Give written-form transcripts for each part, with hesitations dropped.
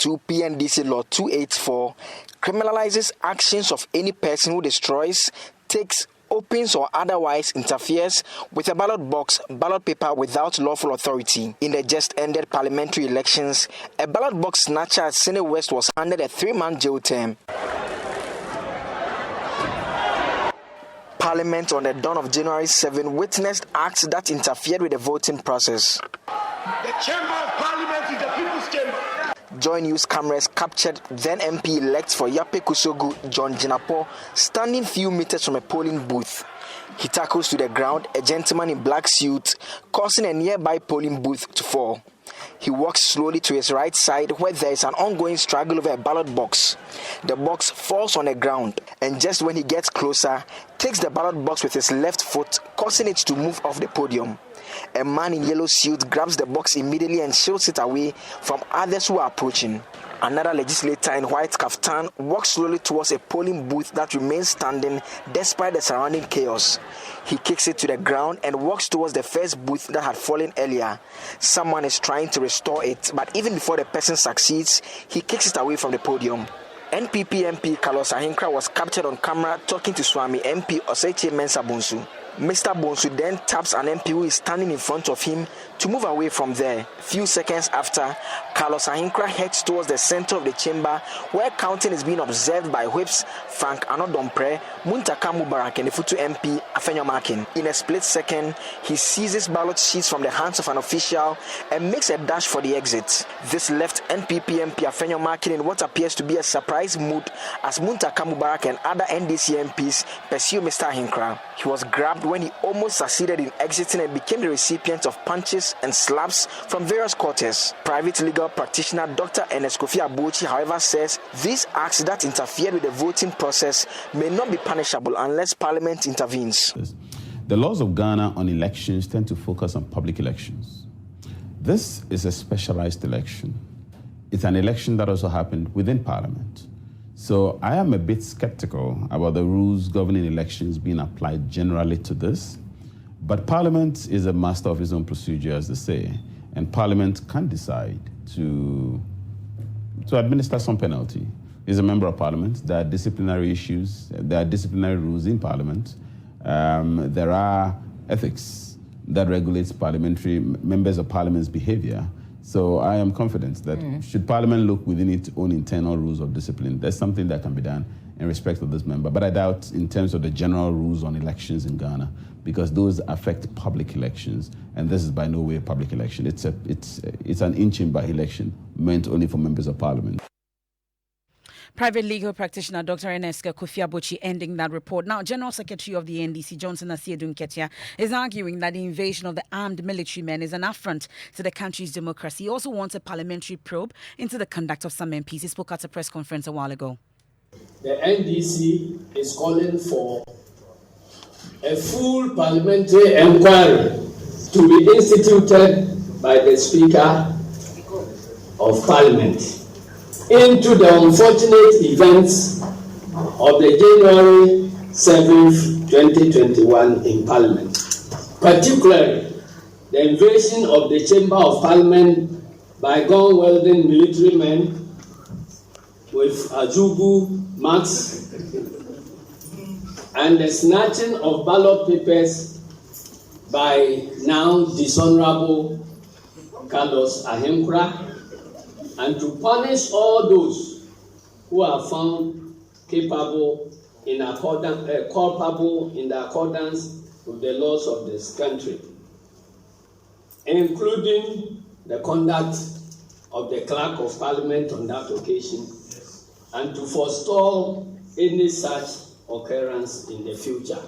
2022 PNDC Law 284 criminalizes actions of any person who destroys, takes, opens or otherwise interferes with a ballot box, ballot paper without lawful authority. In the just ended parliamentary elections, a ballot box snatcher at Senate West was handed a 3-month jail term. Parliament on the dawn of January 7 witnessed acts that interfered with the voting process. The Chamber of Parliament is the People's Chamber. Joy News cameras captured then MP-elect for Yape Kusogu, John Jinapo, standing few meters from a polling booth. He tackles to the ground a gentleman in black suit, causing a nearby polling booth to fall. He walks slowly to his right side where there is an ongoing struggle over a ballot box. The box falls on the ground, and just when he gets closer, takes the ballot box with his left foot, causing it to move off the podium. A man in yellow suit grabs the box immediately and shields it away from others who are approaching. Another legislator in white kaftan walks slowly towards a polling booth that remains standing despite the surrounding chaos. He kicks it to the ground and walks towards the first booth that had fallen earlier. Someone is trying to restore it, but even before the person succeeds, he kicks it away from the podium. NPP MP Carlos Ahinkra was captured on camera talking to Swami MP Oseche Mensah Bonsu. Mr. Bonsu then taps an MP who is standing in front of him to move away from there. Few seconds after, Carlos Ahinkra heads towards the center of the chamber where counting is being observed by whips Frank Anodompre, Muntaka Mubarak and the Futu MP Afenyo Makin. In a split second, he seizes ballot sheets from the hands of an official and makes a dash for the exit. This left NPP MP Afenyo Makin in what appears to be a surprise mood as Muntaka Mubarak and other NDC MPs pursue Mr. Ahinkra. He was grabbed when he almost succeeded in exiting and became the recipient of punches and slaps from various quarters. Private legal practitioner Dr. Emefa Apawu, however, says these acts that interfere with the voting process may not be punishable unless Parliament intervenes. The laws of Ghana on elections tend to focus on public elections. This is a specialized election. It's an election that also happened within Parliament. So I am a bit skeptical about the rules governing elections being applied generally to this. But Parliament is a master of its own procedure, as they say, and Parliament can decide to administer some penalty. It's a member of Parliament. There are disciplinary issues. There are disciplinary rules in Parliament. There are ethics that regulates members of Parliament's behavior. So I am confident that should Parliament look within its own internal rules of discipline, there's something that can be done in respect of this member. But I doubt in terms of the general rules on elections in Ghana, because those affect public elections, and this is by no way a public election. It's an in-chamber election meant only for members of Parliament. Private legal practitioner Dr. Eneska Kofi Apawu ending that report. Now, General Secretary of the NDC, Johnson Asiedu Nketia, is arguing that the invasion of the armed military men is an affront to the country's democracy. He also wants a parliamentary probe into the conduct of some MPs. He spoke at a press conference a while ago. The NDC is calling for a full parliamentary inquiry to be instituted by the Speaker of Parliament into the unfortunate events of the January 7th, 2021 in Parliament, particularly the invasion of the Chamber of Parliament by gun-wielding military men with Azubu marks and the snatching of ballot papers by now dishonorable Carlos Ahinkra, and to punish all those who are found culpable in accordance with the laws of this country, including the conduct of the Clerk of Parliament on that occasion, and to forestall any such occurrence in the future.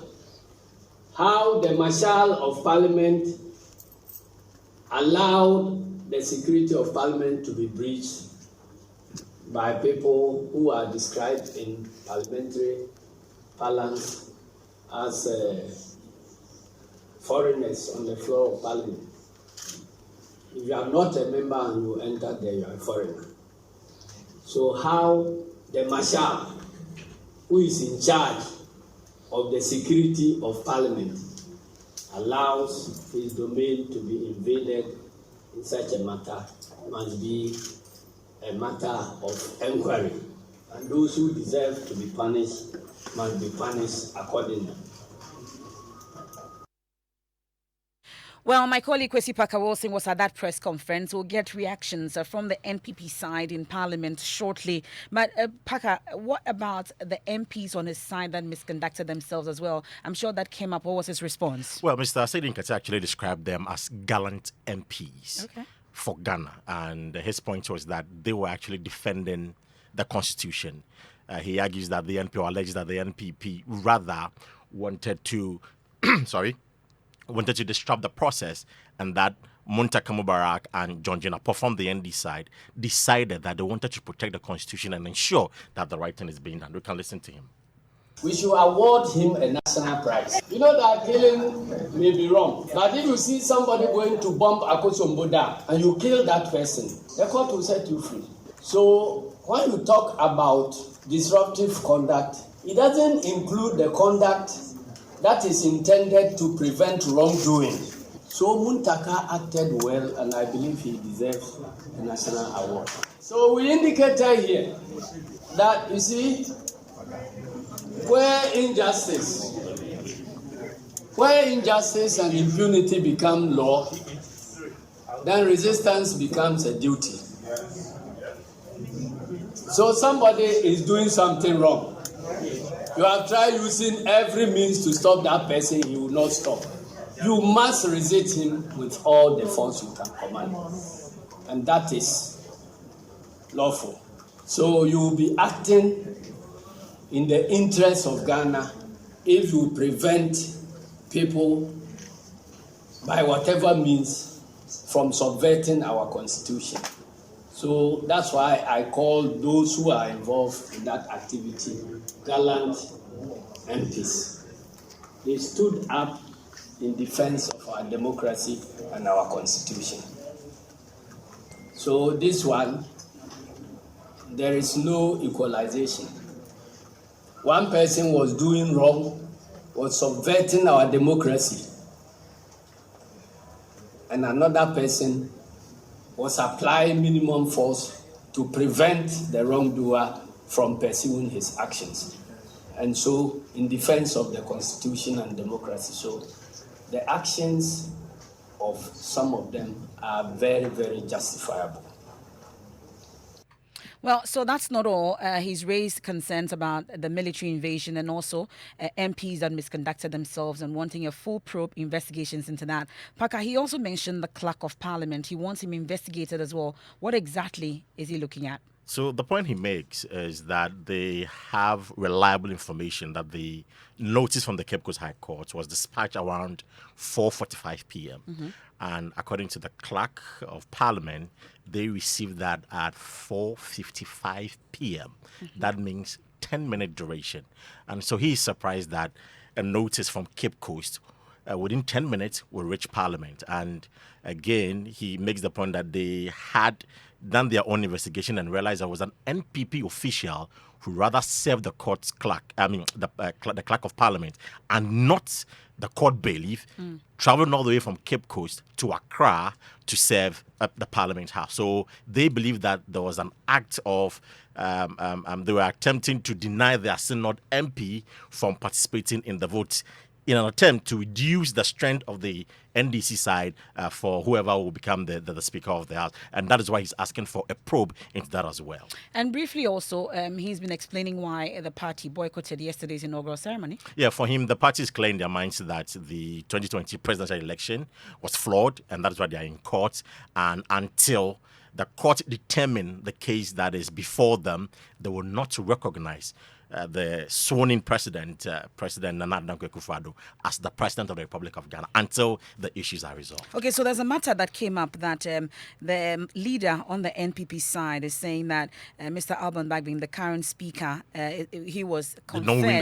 How the Marshal of Parliament allowed the security of Parliament to be breached by people who are described in parliamentary parlance as foreigners on the floor of Parliament. If you are not a member and you enter there, you are a foreigner. So how the Marshal, who is in charge of the security of Parliament, allows his domain to be invaded in such a matter must be a matter of inquiry, and those who deserve to be punished must be punished accordingly. Well, my colleague Kwesi Pakawosing was at that press conference. We'll get reactions from the NPP side in Parliament shortly. But Paka, what about the MPs on his side that misconducted themselves as well? I'm sure that came up. What was his response? Well, Mr. Sedin Kati actually described them as gallant MPs for Ghana. And his point was that they were actually defending the Constitution. He argues that the NPP, or alleges that the NPP rather wanted to, wanted to disrupt the process, and that Muntaka Mubarak and John Jinapor from the ND side decided that they wanted to protect the Constitution and ensure that the right thing is being done. We can listen to him. We should award him a national prize. You know that killing may be wrong, but if you see somebody going to bomb Akosombo Dam and you kill that person, the court will set you free. So when you talk about disruptive conduct, it doesn't include the conduct that is intended to prevent wrongdoing. So Muntaka acted well, and I believe he deserves a national award. So we indicated here that, you see, where injustice and impunity become law, then resistance becomes a duty. So somebody is doing something wrong. You have tried using every means to stop that person, he will not stop. You must resist him with all the force you can command. And that is lawful. So you will be acting in the interest of Ghana if you prevent people by whatever means from subverting our constitution. So that's why I call those who are involved in that activity gallant MPs. They stood up in defense of our democracy and our constitution. So this one, there is no equalization. One person was doing wrong, was subverting our democracy, and another person was applying minimum force to prevent the wrongdoer from pursuing his actions. And so, in defense of the Constitution and democracy. So, the actions of some of them are very, very justifiable. Well, so that's not all. He's raised concerns about the military invasion and also MPs that misconducted themselves and wanting a full probe investigations into that. Paka, he also mentioned the clerk of parliament. He wants him investigated as well. What exactly is he looking at? So the point he makes is that they have reliable information that the notice from the Cape Coast High Court was dispatched around 4:45 p.m. Mm-hmm. And according to the clerk of parliament, they received that at 4:55 p.m. Mm-hmm. That means 10-minute duration. And so he is surprised that a notice from Cape Coast within 10 minutes will reach parliament. And again, he makes the point that they had done their own investigation and realized there was an NPP official who rather served the court's clerk, the clerk of parliament, and not the court bailiff, traveling all the way from Cape Coast to Accra to serve the Parliament House. So they believe that there was an act of, they were attempting to deny their synod MP from participating in the vote in an attempt to reduce the strength of the NDC side for whoever will become the Speaker of the House. And that is why he's asking for a probe into that as well. And briefly also, he's been explaining why the party boycotted yesterday's inaugural ceremony. Yeah, for him, the party is clear in their minds that the 2020 presidential election was flawed, and that is why they are in court. And until the court determine the case that is before them, they will not recognize the sworn-in president, President Nana Addo Akufo-Addo, as the president of the Republic of Ghana until the issues are resolved. Okay, so there's a matter that came up that the leader on the NPP side is saying that Mr. Alban Bagbin, the current speaker, he was conferred. Did not win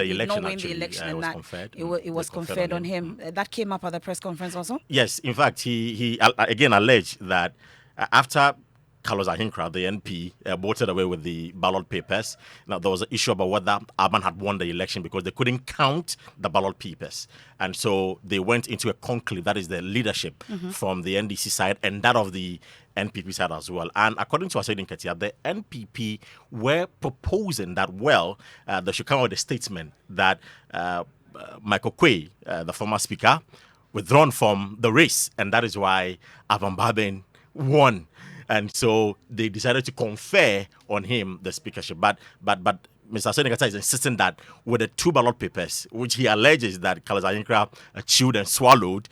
the election, and that it was conferred on him. That came up at the press conference also? Yes, in fact, he again alleged that after Carlos Ahinkra, the NP, voted away with the ballot papers. Now, there was an issue about whether Alban had won the election because they couldn't count the ballot papers. And so they went into a conclave, that is the leadership from the NDC side and that of the NPP side as well. And according to Asedin Ketia, the NPP were proposing that, well, they should come out with a statement that Michael Quay, the former speaker, withdrawn from the race, and that is why Avan Baben won. And so they decided to confer on him the speakership. But Mr. Senegata is insisting that with the 2 ballot papers, which he alleges that Carlos Ayinkra chewed and swallowed,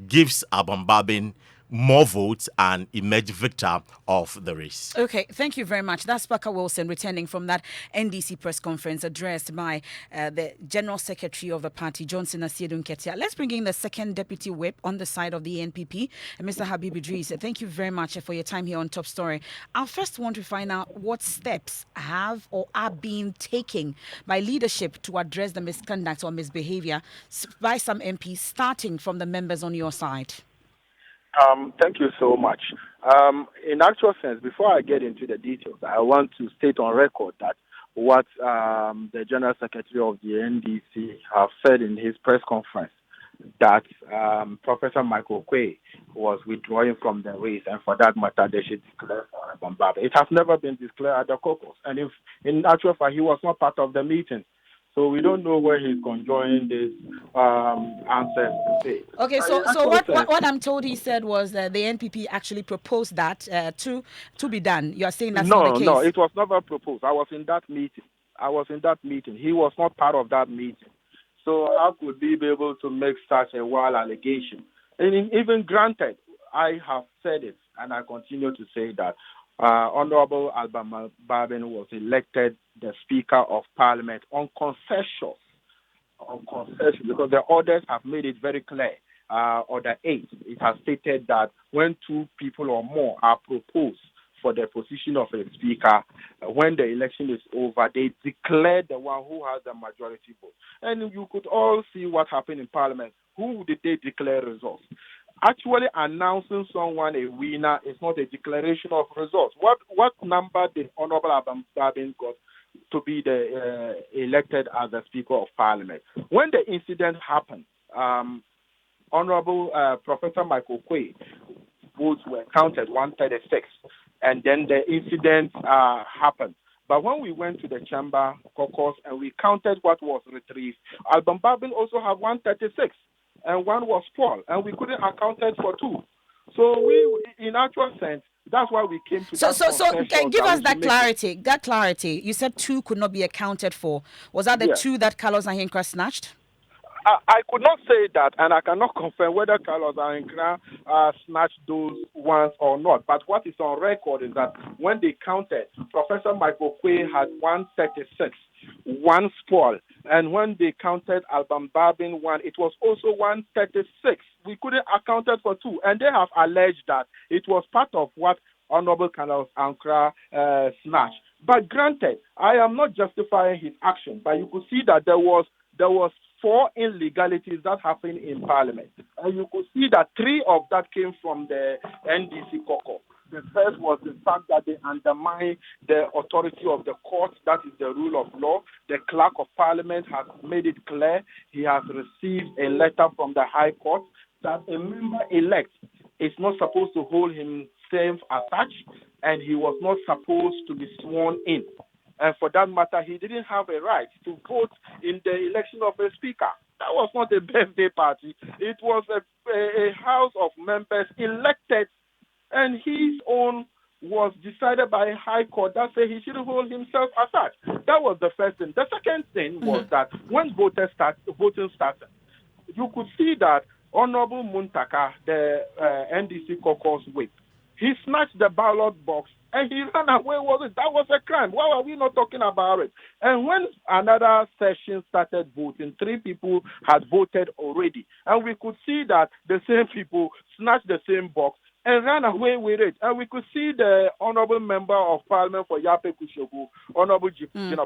gives Avan Baben more votes and emerged victor of the race. Okay, thank you very much. That's Parker Wilson returning from that NDC press conference addressed by the General Secretary of the party, Johnson Asiedu Nketia. Let's bring in the second deputy whip on the side of the NPP, Mr. Habib Idris. Thank you very much for your time here on Top Story. I first want to find out what steps have or are being taken by leadership to address the misconduct or misbehavior by some MPs, starting from the members on your side. Thank you so much. In actual sense, before I get into the details, I want to state on record that what the General Secretary of the NDC have said in his press conference, that Professor Michael Quay was withdrawing from the race, and for that matter, they should declare for Avan Baben. It has never been declared at the caucus, and if in actual fact he was not part of the meeting. So we don't know where he's conjoining this answer to say. Okay, so what I'm told he said was that the NPP actually proposed that to be done. You are saying that's not the case? No, it was never proposed. I was in that meeting. He was not part of that meeting. So how could he be able to make such a wild allegation? And even granted, I have said it, and I continue to say that Honorable Avan Baben was elected the Speaker of Parliament on concession, because the orders have made it very clear. Order 8, it has stated that when 2 people or more are proposed for the position of a speaker, when the election is over, they declare the one who has the majority vote. And you could all see what happened in Parliament. Who did they declare results? Actually announcing someone a winner is not a declaration of results. What number did Honorable Avan Baben got to be elected as the Speaker of Parliament? When the incident happened, Honorable Professor Michael Quay votes were counted 136, and then the incident happened. But when we went to the chamber caucus and we counted what was retrieved, Avan Baben also had 136. And one was spoiled, and we couldn't account for 2. So we, in actual sense, that's why we came to that. So give us that clarity. That clarity. You said 2 could not be accounted for. Was that the 2 that Carlos Ayinkra snatched? I could not say that, and I cannot confirm whether Carlos Ayinkra snatched those ones or not. But what is on record is that when they counted, Professor Michael Quay had 136, 1 spoil. And when they counted Avan Baben 1, it was also 136. We couldn't account for 2. And they have alleged that it was part of what Honorable Carlos Ayinkra snatched. But granted, I am not justifying his action, but you could see that there was 4 illegalities that happened in Parliament. And you could see that 3 of that came from the NDC caucus. The first was the fact that they undermine the authority of the court, that is the rule of law. The clerk of Parliament has made it clear. He has received a letter from the High Court that a member-elect is not supposed to hold himself as such, and he was not supposed to be sworn in. And for that matter, he didn't have a right to vote in the election of a speaker. That was not a birthday party. It was a house of members elected, and his own was decided by a high court that said he should hold himself as such. That was the first thing. The second thing was that when voting started, you could see that Honorable Muntaka, the NDC caucus whip, he snatched the ballot box and he ran away with it. That was a crime. Why are we not talking about it? And when another session started voting, 3 people had voted already. And we could see that the same people snatched the same box and ran away with it. And we could see the Honorable Member of Parliament for Yape Kushogu, Honorable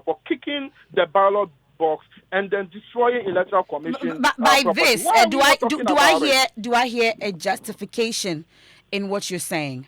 for kicking the ballot box and then destroying electoral commission. But by this, do I hear a justification in what you're saying?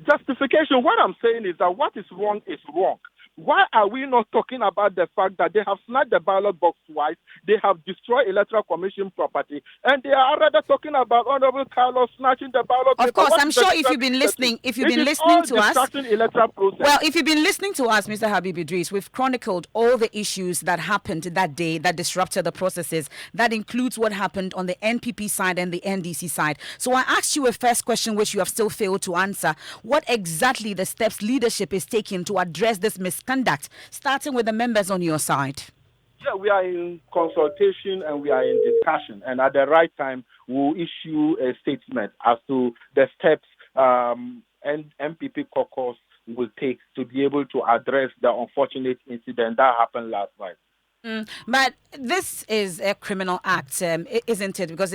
Justification. What I'm saying is that what is wrong is wrong. Why are we not talking about the fact that they have snatched the ballot box twice, they have destroyed electoral commission property, and they are rather talking about Honorable Carlos snatching the ballot Of paper? course, What I'm is the sure if difference you've been between the two? listening, It is all to us, distracting electoral process. well, if you've been listening to us, Mr. Habib Idris, we've chronicled all the issues that happened that day that disrupted the processes. That includes what happened on the NPP side and the NDC side. So I asked you a first question, which you have still failed to answer. What exactly the steps leadership is taking to address this misconduct, starting with the members on your side? Yeah, we are in consultation and we are in discussion, and at the right time, we'll issue a statement as to the steps and MPP caucus will take to be able to address the unfortunate incident that happened last night. But this is a criminal act, isn't it? Because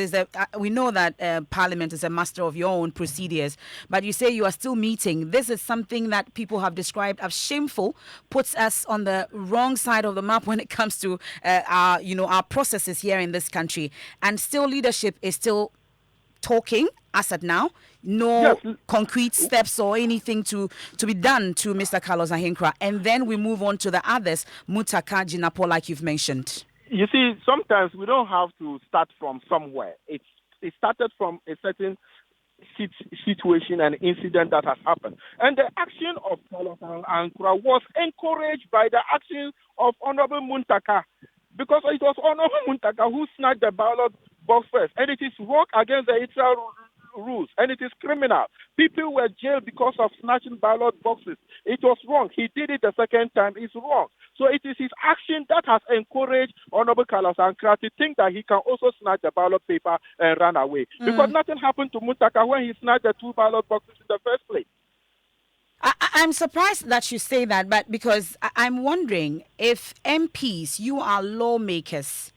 we know that Parliament is a master of your own procedures, but you say you are still meeting. This is something that people have described as shameful, puts us on the wrong side of the map when it comes to our processes here in this country. And still leadership is still talking as at now. No concrete steps or anything to be done to Mr. Carlos Ahinkra. And then we move on to the others, Mutaka, Jinapo, like you've mentioned. You see, sometimes we don't have to start from somewhere. It started from a certain situation and incident that has happened. And the action of Carlos Ahinkra was encouraged by the action of Honorable Muntaka, because it was Honorable Muntaka who snatched the ballot box first. And it is work against the electoral rules, and it is criminal. People were jailed because of snatching ballot boxes. It was wrong. He did it the second time. It's wrong. So it is his action that has encouraged Honorable Carlos Ahinkra to think that he can also snatch the ballot paper and run away. Because nothing happened to Muntaka when he snatched the 2 ballot boxes in the first place. I'm surprised that you say that, but because I'm wondering if MPs, you are lawmakers,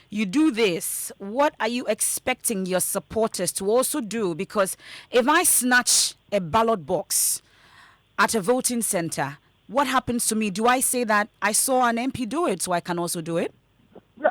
you do this, what are you expecting your supporters to also do? Because if I snatch a ballot box at a voting center, what happens to me? Do I say that I saw an MP do it, so I can also do it?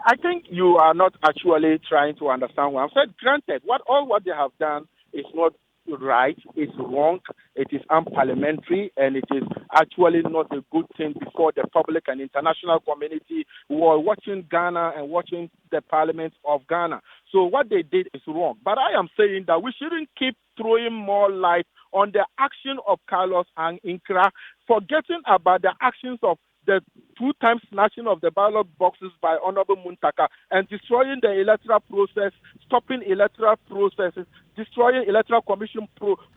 I think you are not actually trying to understand what I've said. Granted, what they have done is not right, it's wrong, it is unparliamentary, and it is actually not a good thing before the public and international community who are watching Ghana and watching the parliament of Ghana. So what they did is wrong. But I am saying that we shouldn't keep throwing more light on the action of Carlos Ahinkra, forgetting about the actions of the 2-time snatching of the ballot boxes by Honorable Muntaka and destroying the electoral process, stopping electoral processes, destroying electoral commission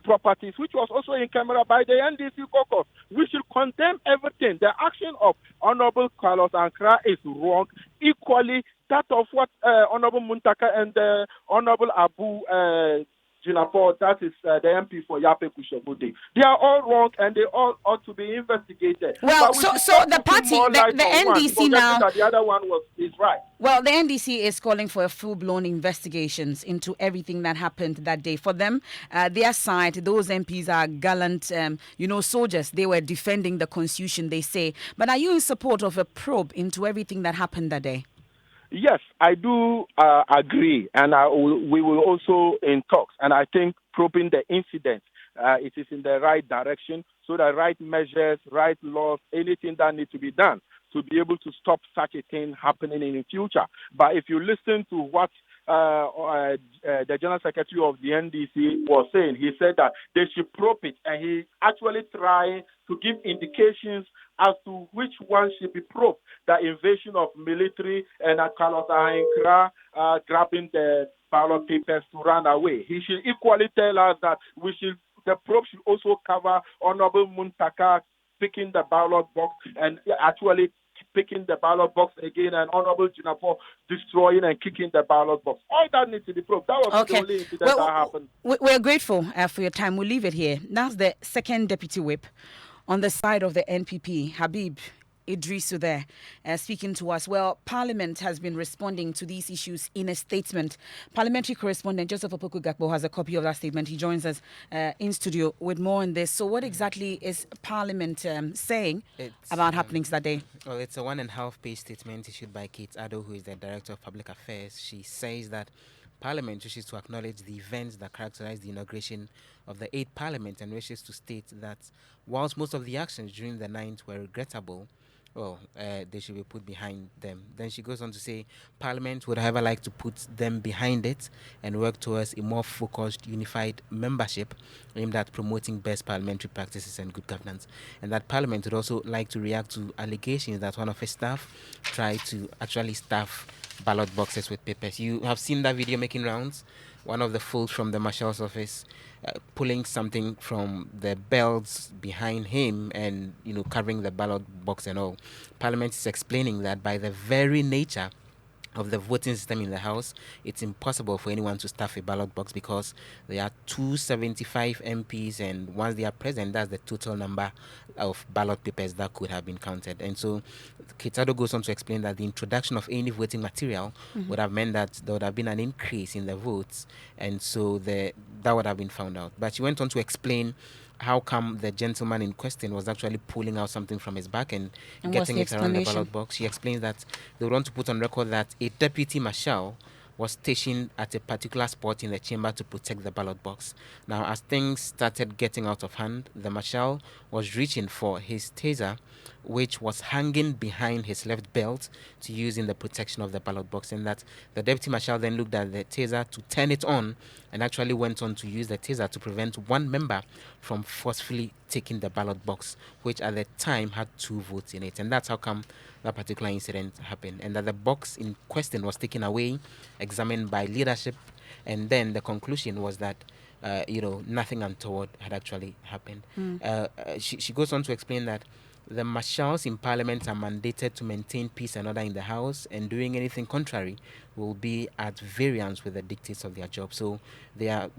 properties, which was also in camera by the NDC caucus. We should condemn everything. The action of Honorable Carlos Ahinkra is wrong. Equally, that of what Honorable Muntaka and Honorable Abu Jinapo, that is the MP for Yape Kushobude. They are all wrong and they all ought to be investigated. Well, so the party, the NDC now, that the other one is right. Well, the NDC is calling for a full-blown investigations into everything that happened that day. For them, their side, those MPs are gallant, soldiers. They were defending the constitution, they say. But are you in support of a probe into everything that happened that day? Yes, I do agree, and we will also in talks. And I think probing the incident, it is in the right direction, so the right measures, right laws, anything that needs to be done to be able to stop such a thing happening in the future. But if you listen to what the General Secretary of the NDC was saying, he said that they should probe it, and he actually trying to give indications as to which one should be probed. The invasion of military and Carlos Ahinkra grabbing the ballot papers to run away. He should equally tell us that the probe should also cover Honorable Muntaka picking the ballot box and actually picking the ballot box again, and Honorable Jinapo destroying and kicking the ballot box. All that needs to be proved. That was the only incident that happened. We're grateful for your time. We'll leave it here. Now the second deputy whip on the side of the NPP, Habib Idrisu there, speaking to us. Well, Parliament has been responding to these issues in a statement. Parliamentary correspondent Joseph Opoku Gakpo has a copy of that statement. He joins us in studio with more on this. So what exactly is Parliament saying about happenings that day? Well, it's a 1.5-page statement issued by Kate Addo, who is the Director of Public Affairs. She says that Parliament wishes to acknowledge the events that characterized the inauguration of the 8th Parliament and wishes to state that whilst most of the actions during the 9th were regrettable, they should be put behind them. Then she goes on to say, Parliament would, however, like to put them behind it and work towards a more focused, unified membership aimed at promoting best parliamentary practices and good governance. And that Parliament would also like to react to allegations that one of his staff tried to actually stuff ballot boxes with papers. You have seen that video making rounds. One of the folks from the marshal's office pulling something from the belts behind him and covering the ballot box and all. Parliament is explaining that by the very nature of the voting system in the House, it's impossible for anyone to stuff a ballot box because there are 275 MPs, and once they are present, that's the total number of ballot papers that could have been counted. And so Kitado goes on to explain that the introduction of any voting material would have meant that there would have been an increase in the votes, and so that would have been found out. But she went on to explain how come the gentleman in question was actually pulling out something from his back and getting it around the ballot box. She explains that they want to put on record that a deputy marshal was stationed at a particular spot in the chamber to protect the ballot box. Now, as things started getting out of hand, the marshal was reaching for his taser, which was hanging behind his left belt to use in the protection of the ballot box, and that the deputy marshal then looked at the taser to turn it on and actually went on to use the taser to prevent one member from forcefully taking the ballot box, which at the time had 2 votes in it. And that's how come that particular incident happened, and that the box in question was taken away, examined by leadership, and then the conclusion was that nothing untoward had actually happened. She goes on to explain that the marshals in Parliament are mandated to maintain peace and order in the House, and doing anything contrary will be at variance with the dictates of their job. So they are,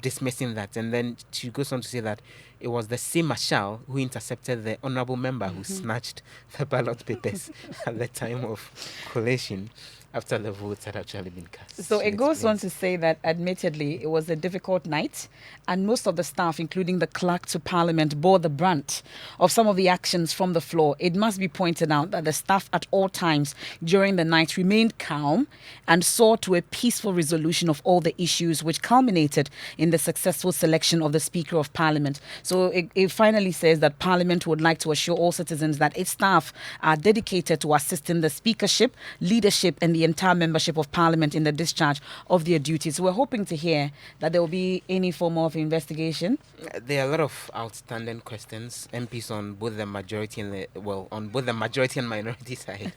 dismissing that. And then she goes on to say that it was the same marshal who intercepted the honorable member who snatched the ballot papers at the time of collation after the votes had actually been cast. So it goes on to say that admittedly it was a difficult night, and most of the staff, including the clerk to Parliament, bore the brunt of some of the actions from the floor. It must be pointed out that the staff at all times during the night remained calm and saw to a peaceful resolution of all the issues, which culminated in the successful selection of the Speaker of Parliament. So it finally says that Parliament would like to assure all citizens that its staff are dedicated to assisting the Speakership, leadership, and the entire membership of Parliament in the discharge of their duties. So we're hoping to hear that there will be any form of investigation. There are a lot of outstanding questions. MPs on both the majority and on both the majority and minority side.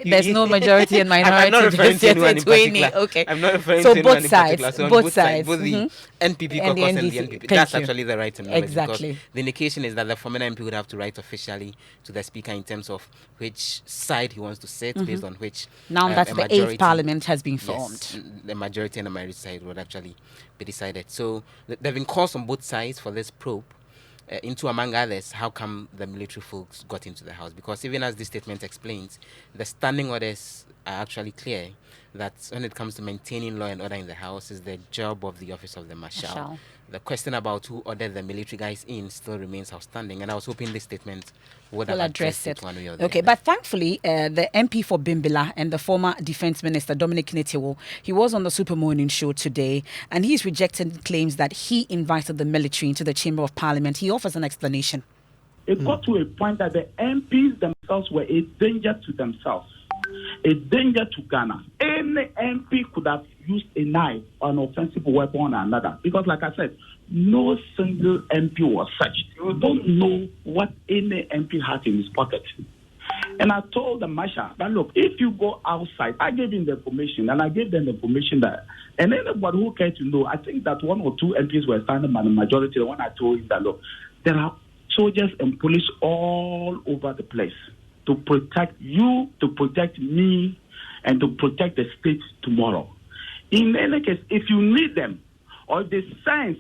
There's no majority and minority. I'm not referring to anyone in particular. Okay. I'm not referring so to both anyone sides, in particular. So both sides, both the NPP and caucus the and the NDC. NPP. Thank That's you. actually the right terminology. Exactly. Because the indication is that the former MP would have to write officially to the Speaker in terms of which side he wants to sit based on which. Now that the majority, 8th Parliament has been formed. Yes, the majority and the minority side would actually be decided. So there have been calls on both sides for this probe into, among others, how come the military folks got into the House. Because even as this statement explains, the standing orders are actually clear that when it comes to maintaining law and order in the House is the job of the office of the Marshal. The question about who ordered the military guys in still remains outstanding, and I was hoping this statement would have addressed it one way or the Okay, other. but thankfully, the MP for Bimbila and the former Defence Minister, Dominic Nitiwo, he was on the Super Morning Show today, and he's rejected claims that he invited the military into the Chamber of Parliament. He offers an explanation. It got to a point that the MPs themselves were a danger to themselves, a danger to Ghana. Any MP could have used a knife or an offensive weapon on another. Because, like I said, no single MP was searched. You don't know what any MP has in his pocket. And I told the Marshal that, look, if you go outside, I gave him the information, and I gave them the information that, and anybody who cares to know, I think that 1 or 2 MPs were standing by the majority. The one I told him that, look, there are soldiers and police all over the place to protect you, to protect me, and to protect the state tomorrow. In any case, if you need them, or the sense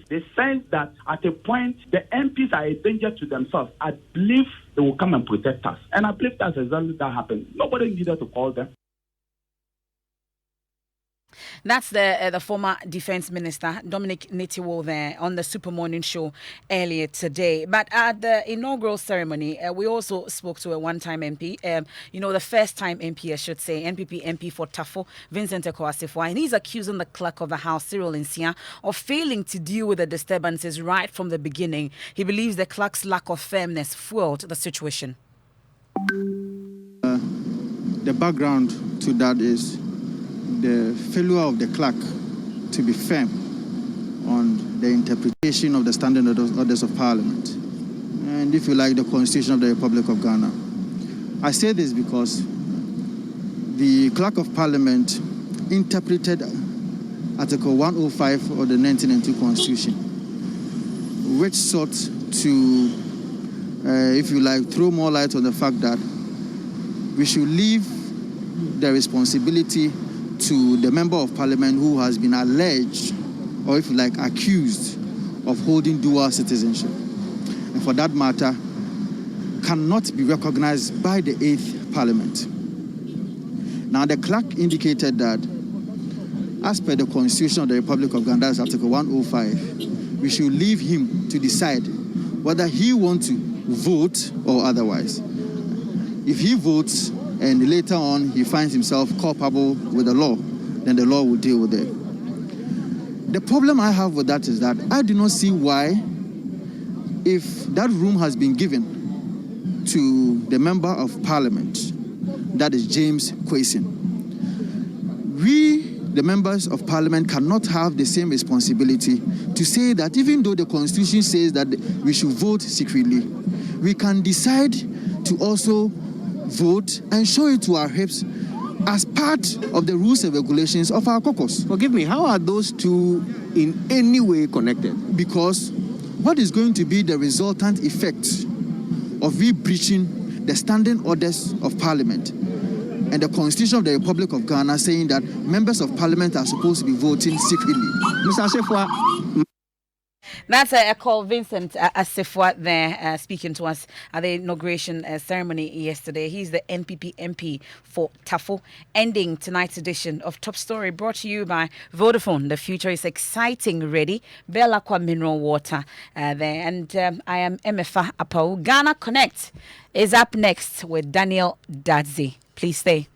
that at a point the MPs are a danger to themselves, I believe they will come and protect us. And I believe that's exactly that happened. Nobody needed to call them. That's the former defense minister, Dominic Nitiwo, there on the Super Morning Show earlier today. But at the inaugural ceremony, we also spoke to a one-time MP, the first-time MP, I should say, NPP MP for Tafo, Vincent Ekwa, and he's accusing the clerk of the House, Cyril Nsia, of failing to deal with the disturbances right from the beginning. He believes the clerk's lack of firmness fueled the situation. The background to that is the failure of the clerk to be firm on the interpretation of the standing orders of Parliament, and if you like, the Constitution of the Republic of Ghana. I say this because the clerk of Parliament interpreted Article 105 of the 1992 Constitution, which sought to, if you like, throw more light on the fact that we should leave the responsibility to the member of Parliament who has been alleged, or if you like, accused of holding dual citizenship, and for that matter, cannot be recognized by the 8th Parliament. Now, the clerk indicated that, as per the Constitution of the Republic of Ghana, Article 105, we should leave him to decide whether he wants to vote or otherwise. If he votes and later on he finds himself culpable with the law, then the law will deal with it. The problem I have with that is that I do not see why, if that room has been given to the member of Parliament, that is James Kwesi, we, the members of Parliament, cannot have the same responsibility to say that even though the Constitution says that we should vote secretly, we can decide to also vote and show it to our hips as part of the rules and regulations of our caucus. Forgive me, how are those two in any way connected? Because what is going to be the resultant effect of we breaching the standing orders of Parliament and the Constitution of the Republic of Ghana saying that members of Parliament are supposed to be voting secretly? Mr. Asefwa. That's a call Vincent Asefwa there speaking to us at the inauguration ceremony yesterday. He's the NPP MP for Tafo, ending tonight's edition of Top Story, brought to you by Vodafone. The future is exciting, ready. Bell Aqua Mineral Water there. And I am Emefa Apawu. Ghana Connect is up next with Daniel Dadzi. Please stay.